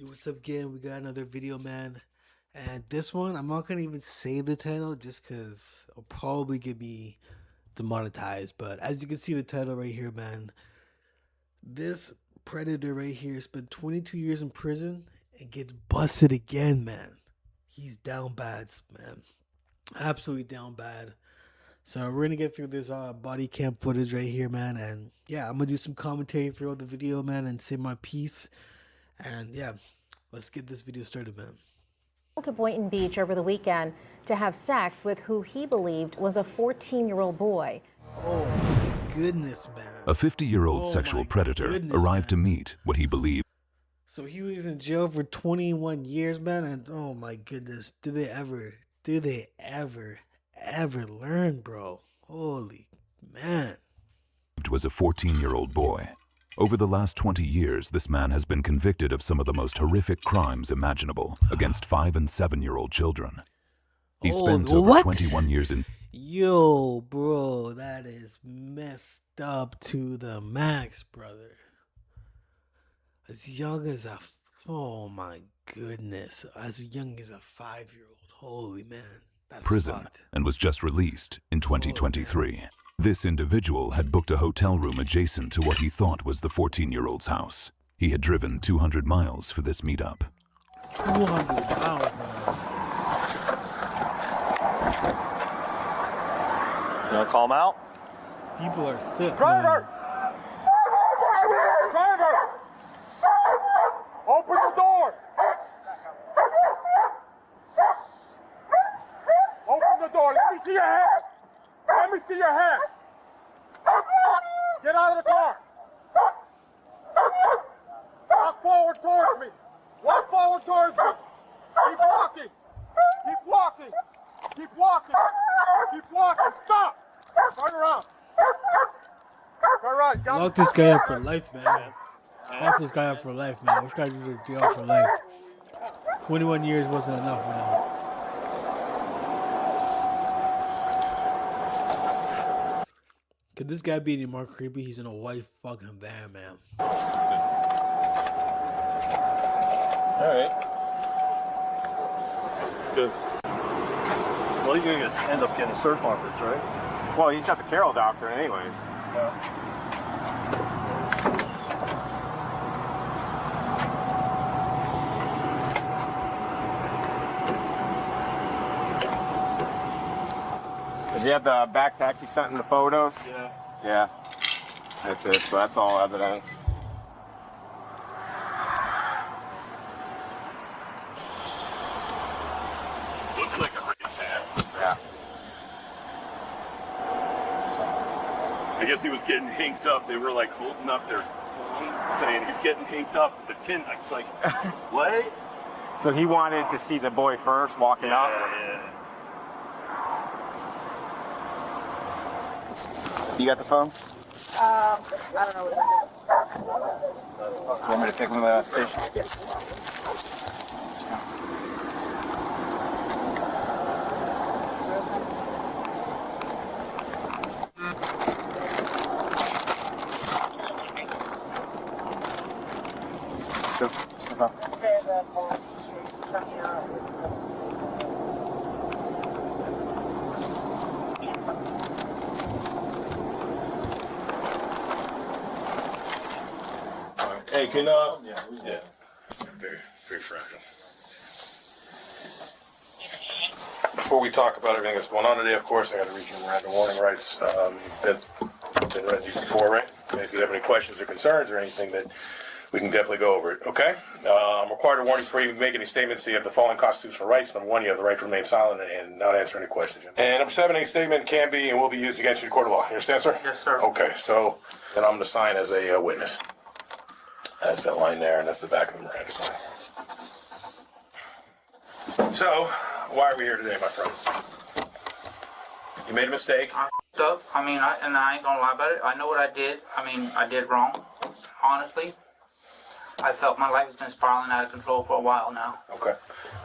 What's up, gang? We got another video, man. And this one, I'm not gonna even say the title just because it'll probably get me demonetized. But as you can see the title right here, man, this predator right here spent 22 years in prison and gets busted again, man. He's down bad, man. Absolutely down bad. So we're gonna get through this body cam footage right here, man. And yeah, I'm gonna do some commentary throughout the video, man, and say my piece. And yeah, let's get this video started, man. To Boynton Beach over the weekend to have sex with who he believed was a 14-year-old boy. Oh my goodness, man. A 50-year-old sexual predator arrived to meet what he believed. So he was in jail for 21 years, man, and oh my goodness, do they ever learn, bro? Holy man. Was a 14-year-old boy. Over the last 20 years, this man has been convicted of some of the most horrific crimes imaginable against 5- and 7-year-old children. He spent over 21 years in... Yo, bro, that is messed up to the max, brother. As young as oh my goodness, as young as a 5-year-old. Holy man, that's prison fucked. And was just released in 2023. This individual had booked a hotel room adjacent to what he thought was the 14-year-old's house. He had driven 200 miles for this meetup. 200 miles, man. You want to call him out? People are sick, Driver! man. Driver! Open the door! Open the door. Let me see your hand. Let me see your hand. Get out of the car. Walk forward towards me. Walk forward towards me. Keep walking. Keep walking. Keep walking. Keep walking. Stop. Turn around. Turn around. Lock this guy up for life, man. Lock this guy up for life, man. This guy's in jail for life. 21 years wasn't enough, man. Could this guy be any more creepy? He's in a white fucking van, man. Alright. Good. Well, you're going to end up getting a search warrant for this, right? Well, he's got the Carroll doctrine anyways. Yeah. Does he have the backpack he sent in the photos? Yeah. Yeah. That's it. So that's all evidence. Looks like a race hat. Yeah. I guess he was getting hinked up. They were like holding up their phone saying he's getting hinked up. The tin, I was like, what? So he wanted to see the boy first walking up? Yeah. You got the phone? I don't know what this is. You want me to take him to the station? Yeah. Let's go. Let's go. Step up. Okay, then turn me around. Hey, can yeah, very, very fragile. Before we talk about everything that's going on today, of course, I got to read you Miranda warning rights. Been read these before, right? If you have any questions or concerns or anything that we can definitely go over it, okay? I'm required to warn you before you make any statements. You have the following constitutional rights. Number one, you have the right to remain silent and not answer any questions. And number seven, any statement can be and will be used against you in court of law. You understand, sir? Yes, sir. Okay, so then I'm going to sign as a witness. That's that line there, and that's the back of the Miranda claim. So, why are we here today, my friend? You made a mistake. I f***ed up. I mean, I ain't gonna lie about it. I know what I did. I mean, I did wrong. Honestly, I felt my life has been spiraling out of control for a while now. Okay.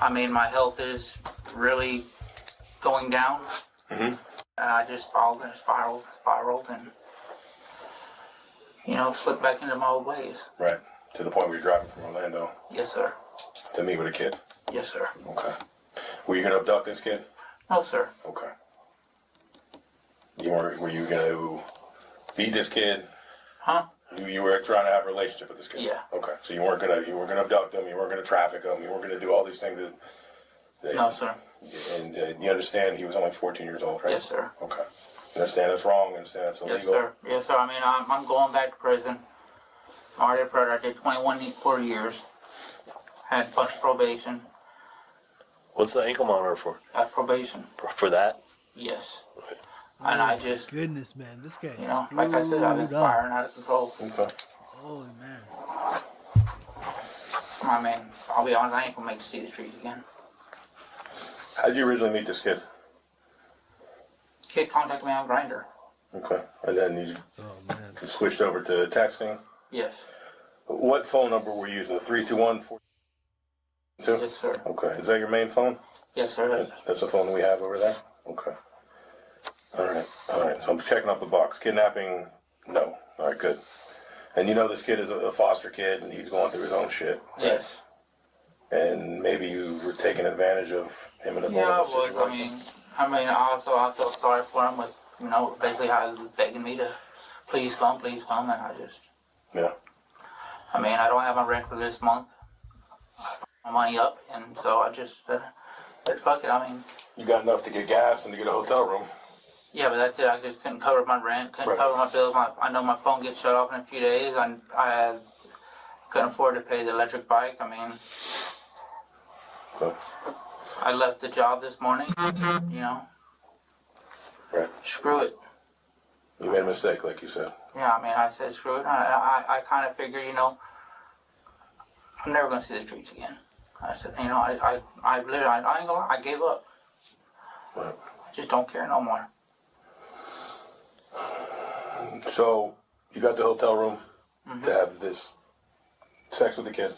I mean, my health is really going down. Mm-hmm. And I just spiraled and, you know, slipped back into my old ways. Right. To the point where you're driving from Orlando Yes, sir. to meet with a kid. Yes, sir. Okay. Were you gonna abduct this kid? No, sir. Okay. Were you gonna beat this kid? Huh? You were trying to have a relationship with this kid. Yeah. Okay. So you weren't gonna abduct him. You weren't gonna traffic him. You weren't gonna do all these things. No, sir. And you understand he was only 14 years old, right? Yes, sir. Okay. You understand that's wrong. You understand that's illegal. Yes, sir. Yes, sir. I mean, I'm going back to prison. I did 21 years. Had a bunch of probation. What's the ankle monitor for? That's probation. For that? Yes. And I just, Goodness, man, this guy. you know, like I said, I've been spiraling out of control. Okay. Holy man. I mean, I'll be honest, I ain't gonna make to see the streets again. How did you originally meet this kid? Kid contacted me on Grindr. Okay. And then you Oh man. switched over to texting. Yes. What phone number were you using? The 321-422? Yes, sir. Okay. Is that your main phone? Yes, sir. That's the phone we have over there? Okay. All right. So I'm checking off the box. Kidnapping, no. All right, good. And you know this kid is a foster kid and he's going through his own shit. Right? Yes. And maybe you were taking advantage of him in a Yeah, I vulnerable was. situation. I felt sorry for him with, you know, basically how he was begging me to please come, and I just, Yeah. I mean, I don't have my rent for this month. I put my money up, and so I just, but fuck it. I mean, You got enough to get gas and to get a hotel room. yeah, but that's it. I just couldn't cover my rent, couldn't Right. cover my bills. I know my phone gets shut off in a few days, and I couldn't afford to pay the electric bike. I mean, Okay. I left the job this morning, you know, Right. screw it. You made a mistake, like you said. Yeah, I mean, I said screw it. I kind of figured, you know, I'm never gonna see the streets again. I said, you know, I literally, I ain't gonna lie, I gave up. Right. I just don't care no more. So you got the hotel room to have this sex with the kid,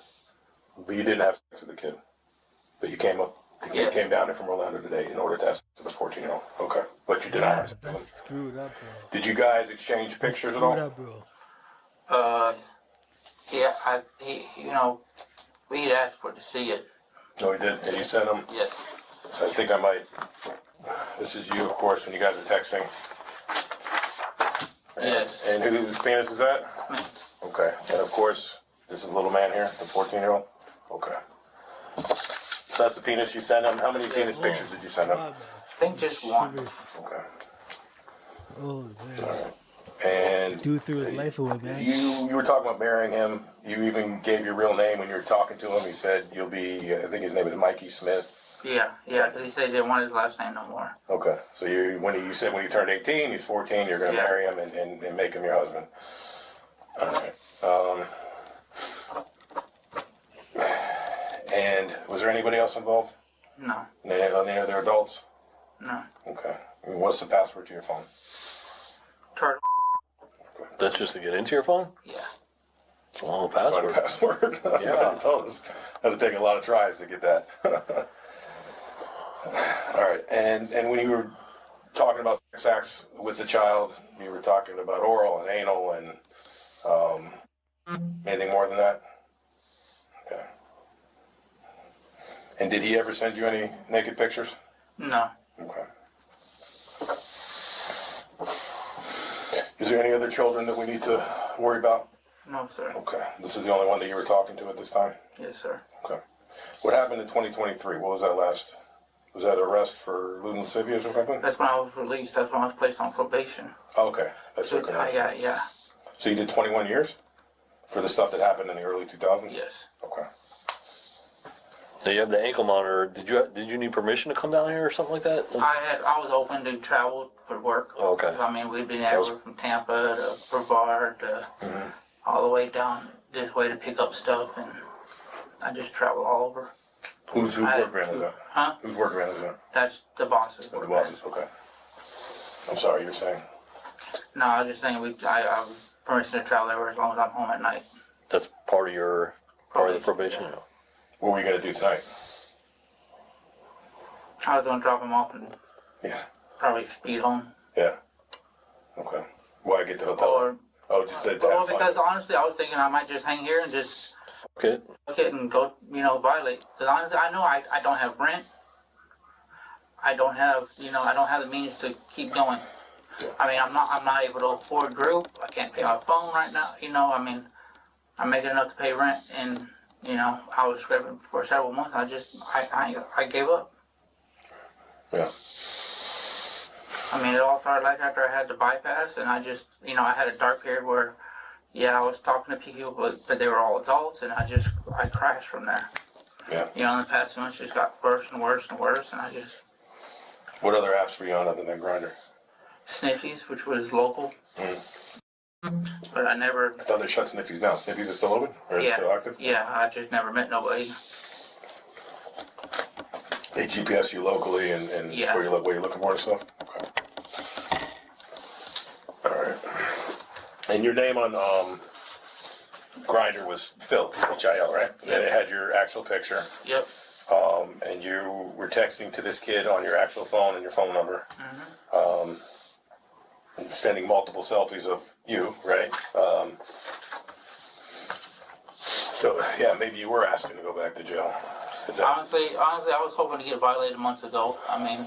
but you didn't have sex with the kid. But you came up, the kid Yes. came down here from Orlando today in order to have sex with a 14-year-old. Okay. But you did not have sex with That's him. screwed up, bro. Did you guys exchange pictures at all? Screwed up, bro. Yeah, you know, we'd asked for to see it. No, he did. And you sent him. Yes. So I think I might. This is you, of course, when you guys are texting. Yes. And whose penis is that? Me. Okay. And of course, this is the little man here, the 14-year-old. Okay. So that's the penis you sent him. How many penis pictures did you send him? God, man. I think just one. Shivers. Okay. Oh man. And Dude threw his life away, man. you were talking about marrying him. You even gave your real name when you were talking to him. He said you'll be. I think his name is Mikey Smith. Yeah, because he said he didn't want his last name no more. Okay. So you said when you turned 18, he's 14. You're going to Yeah. marry him and make him your husband. All right. And was there anybody else involved? No, Any other adults? no. Okay. And what's the password to your phone? Turtle. That's just to get into your phone? Yeah. It's a long Find a password. password. Yeah. Told us had to take a lot of tries to get that. All right. And when you were talking about sex acts with the child, you were talking about oral and anal and anything more than that? Okay. And did he ever send you any naked pictures? No. Okay. Is there any other children that we need to worry about? No, sir. Okay. This is the only one that you were talking to at this time? Yes, sir. Okay. What happened in 2023? What was that last? Was that arrest for lewd and lascivious or something? That's when I was released. That's when I was placed on probation. Okay. That's So okay. I got, yeah. So you did 21 years? For the stuff that happened in the early 2000s? Yes. Okay. Now you have the ankle monitor. Did you need permission to come down here or something like that? I was open to travel for work. Oh, okay. I mean, we've been everywhere from Tampa to Brevard to all the way down this way to pick up stuff, and I just travel all over. Whose work van is that? Huh? Whose work van is that? That's the boss's The work. boss's. Okay. I'm sorry, you were saying? No, I was just saying I have permission to travel everywhere as long as I'm home at night. That's part of the probation. Yeah. What were you going to do tonight? I was gonna drop him off and Yeah. probably speed home, Yeah. Okay. Why get the hotel? or Oh, just to Well, have fun. because honestly, I was thinking I might just hang here and just Okay. look it and go, violate. Because honestly, I know I don't have rent. I don't have, I don't have the means to keep going. I mean, I'm not able to afford group. I can't pay my phone right now. I mean, I'm making enough to pay rent, and I was scraping for several months. I gave up. Yeah. I mean, it all started like after I had the bypass, and I just, I had a dark period where, I was talking to people, but they were all adults, and I crashed from there. Yeah. In the past months, just got worse and worse and worse, and I just What other apps were you on other than Grindr? Sniffies, which was local, but I never. I thought they shut Sniffies down. Sniffies are still open? Or Yeah, still active? yeah, I just never met nobody. They GPS you locally and Yeah. where you're looking for and stuff? Okay. Alright. And your name on Grindr was Phil, H-I-L, right? Yeah. And it had your actual picture. Yep. And you were texting to this kid on your actual phone and your phone number. Sending multiple selfies of you, right? So, yeah, maybe you were asking to go back to jail. Is that... Honestly, I was hoping to get violated months ago. I mean,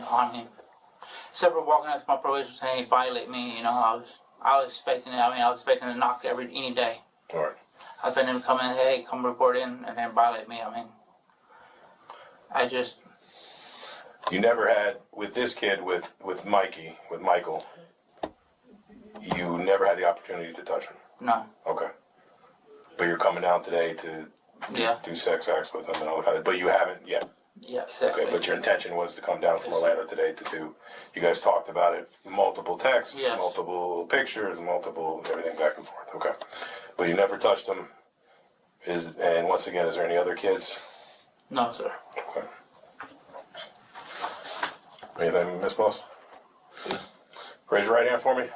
except for walking out to my probation saying, "Hey, violate me," I was expecting it. I was expecting to knock any day. All right. I was expecting him to come in, "Hey, come report in," and then violate me. You never had, with this kid, with Michael, you never had the opportunity to touch him? No. Okay. But you're coming down today to do sex acts with him and all that kind of, but you haven't yet? Yeah, exactly. Okay, but your intention was to come down from Orlando today to do, you guys talked about it, multiple texts, Yes. multiple pictures, multiple, everything back and forth, okay. But you never touched him, and once again, is there any other kids? No, sir. Okay. Anything, Miss Moss? Raise your right hand for me.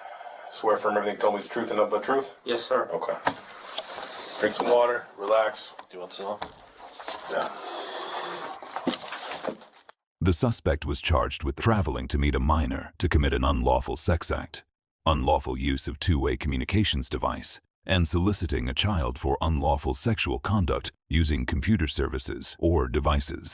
Swear firm everything you told me is truth and nothing but truth? Yes, sir. Okay. Drink some water, relax. Do you want some? Yeah. The suspect was charged with traveling to meet a minor to commit an unlawful sex act, unlawful use of two-way communications device, and soliciting a child for unlawful sexual conduct using computer services or devices.